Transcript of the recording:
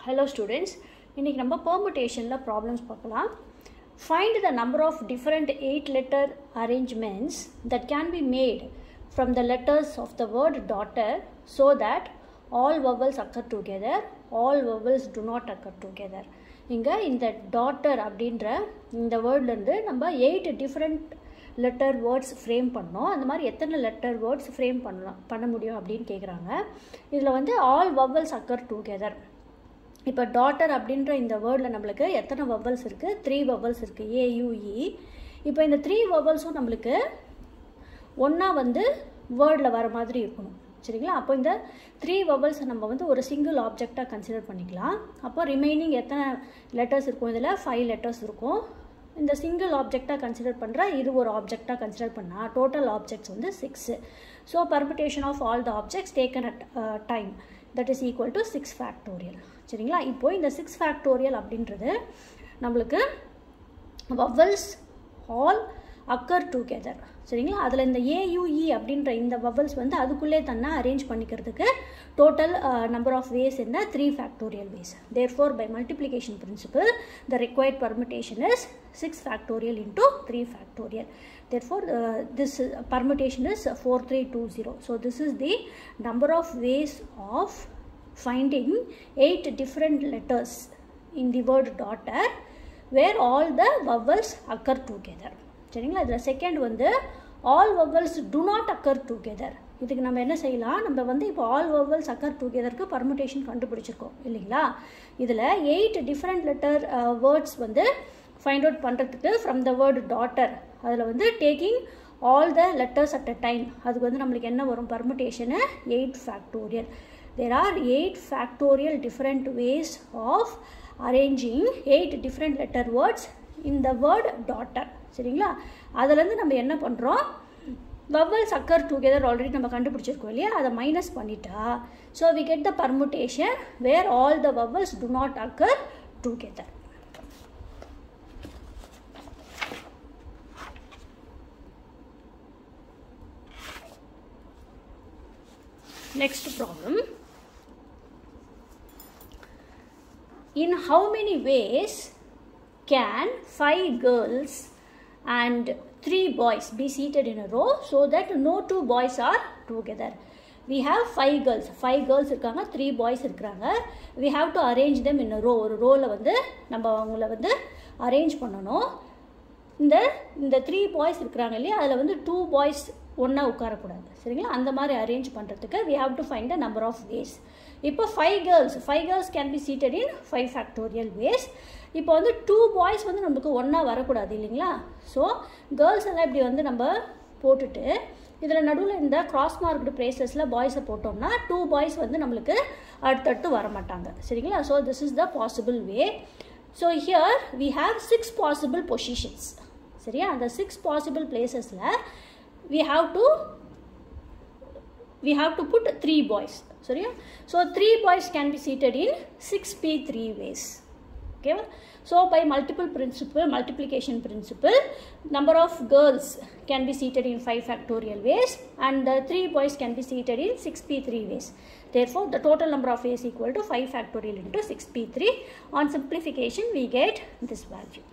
Hello students, இன்னைக்கு நம்ம permutationல problems பார்க்கலாம். Find the number of different 8-letter arrangements that can be made from the letters of the word daughter so that all vowels occur together, all vowels do not occur together. இங்க இந்த daughter அப்படின்ற இந்த வேர்ட்ல இருந்து நம்ம 8 different letter words frame பண்ணோம். அந்த மாதிரி எத்தனை letter words frame பண்ண முடியும் அப்படினு கேக்குறாங்க. இதுல வந்து all vowels occur together. இப்போ daughter அப்படின்ற இந்த வேர்ட்ல நமக்கு எத்தனை vowels இருக்கு? 3 vowels இருக்கு. A U E. இப்போ இந்த 3 vowelsம் நமக்கு ஒண்ணா வந்து வேர்ட்ல வர மாதிரி இருக்கணும். சரிங்களா? அப்போ இந்த 3 vowels நம்ம வந்து ஒரு சிங்கிள் ஆப்ஜெக்ட்டா கன்சிடர் பண்ணிக்கலாம். அப்போ ரிமைனிங் எத்தனை லெட்டர்ஸ் இருக்கும்? இதுல 5 லெட்டர்ஸ் இருக்கும். இந்த சிங்கிள் ஆப்ஜெக்ட்டா கன்சிடர் பண்ற இது ஒரு ஆப்ஜெக்ட்டா கன்சிடர் பண்ணா டோட்டல் ஆப்ஜெக்ட்ஸ் வந்து 6. So permutation of all the objects taken at time that is equal to 6 factorial. சரிங்களா? இப்போ இந்த 6 factorial அப்படின்றது நமக்கு vowels all occur together. சரிங்களா? அதுல இந்த A U E அப்படின்ற இந்த vowels வந்து அதுக்குள்ளே தன்னை அரேஞ்ச் பண்ணிக்கிறதுக்கு total number of ways in the 3 factorial ways. Therefore by multiplication principle the required permutation is 6 factorial into 3 factorial. Therefore this permutation is 4320. So this is the number of ways of finding 8 different letters in the word daughter where all the vowels occur together. சரிங்களா? இதுல second வந்து all vowels do not occur together. இதுக்கு நம்ம என்ன செய்யலாம்? நம்ம வந்து இப்போ all vowels occur togetherக்கு permutation கண்டுபிடிச்சிருக்கோம் இல்லீங்களா? இதுல 8 different letter words வந்து find out பண்றதுக்கு from the word daughter அதுல வந்து taking all the letters at a time அதுக்கு வந்து நமக்கு என்ன வரும்? permutation 8 factorial. There are 8 factorial different ways of arranging 8 different letter words in the word daughter. சரிங்களா? அதுல இருந்து நம்ம என்ன பண்றோம்? vowels occur together already நம்ம கண்டுபிடிச்சிருக்கோம் இல்லையா? அதை மைனஸ் பண்ணிட்டா so we get the permutation where all the vowels do not occur together. Next problem. In how many ways can 5 girls and 3 boys be seated in a row so that no 2 boys are together? We have 5 girls. 5 girls இருக்காங்க, 3 boys இருக்காங்க. We have to arrange them in a row. ஒரு ரோல வந்து நம்ம அவங்கள வந்து arrange பண்ணனும். இந்த 3 boys இருக்காங்க இல்லையா? அதுல வந்து 2 boys ஒண்ணா உட்கார கூடாது. சரிங்களா? அந்த மாதிரி அரேஞ்ச் பண்றதுக்கு we have to find the number of ways. இப்போ 5 girls can be seated in 5 factorial ways. இப்போ வந்து 2 boys வந்து நமக்கு ஒண்ணா வர கூடாது இல்லீங்களா? சோ girls எல்லாம் இப்படி வந்து நம்ம போட்டுட்டு இதல நடுவுல இந்த கிராஸ் மார்க்டு பிரேசஸ்ல பாய்ஸ் போட்டோம்னா 2 boys வந்து நமக்கு அடுத்து வர மாட்டாங்க. சரிங்களா? So this is the possible way. So here we have 6 possible positions. சரியா? அந்த 6 possible placesல we have to put 3 boys. சரியா? So 3 boys can be seated in 6p3 ways. Okay? So by multiplication principle number of girls can be seated in 5 factorial ways and the 3 boys can be seated in 6p3 ways. Therefore the total number of ways equal to 5 factorial into 6p3. On simplification we get this value.